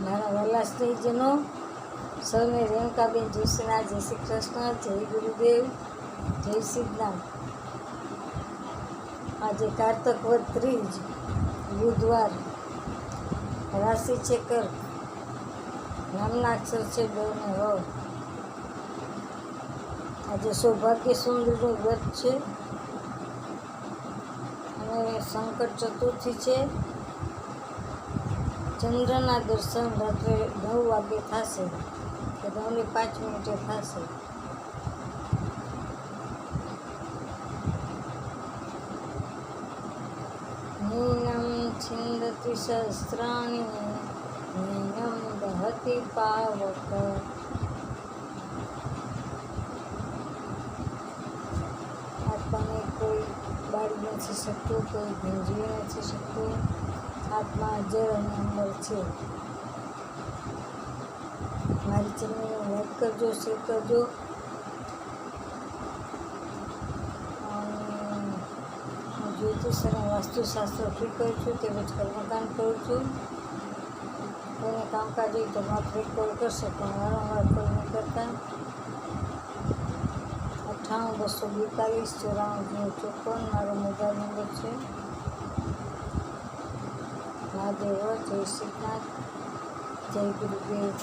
મારા વહાલા સ્નેહીજનો, સૌને રેણુકાબેન જોશીના જય શ્રી કૃષ્ણ, જય ગુરુદેવ, જય સિદ્ધનાથ. આજે કારતક વદ ત્રીજ, બુધવાર, રાશિ છે કર્ક, નામના અક્ષર છે બ ને હ. આજે સૌભાગ્ય સુંદરનું વ્રત છે અને સંકટ ચતુર્થી છે. ચંદ્રના દર્શન રાત્રે 9 વાગે થશે કે 9:05 થશે. નૈનમ છિંદતિ શસ્ત્રાણી, નૈનમ દહતિ પાવક. આત્માને કોઈ બાળી નથી શકતું, કોઈ ભીંજવી નથી શકતું. આત્મા અજર અને અમર છે. મારી ચેનલને લાઈક કરજો, શેર કરજો. હું જ્યોતિષ અને વાસ્તુશાસ્ત્ર ફ્રી કરું છું, તેમજ કર્મકાંડ કરું છું. કોઈને કામકાજ હોય તો માત્ર એક કોલ કરશે, પણ વારંવાર કોલ નહીં કરતા. 98-242-94-54 મારો મોબાઈલ નંબર છે. મહાદેવ, જય શ્રીનાથ, જય ગુરુદેવ.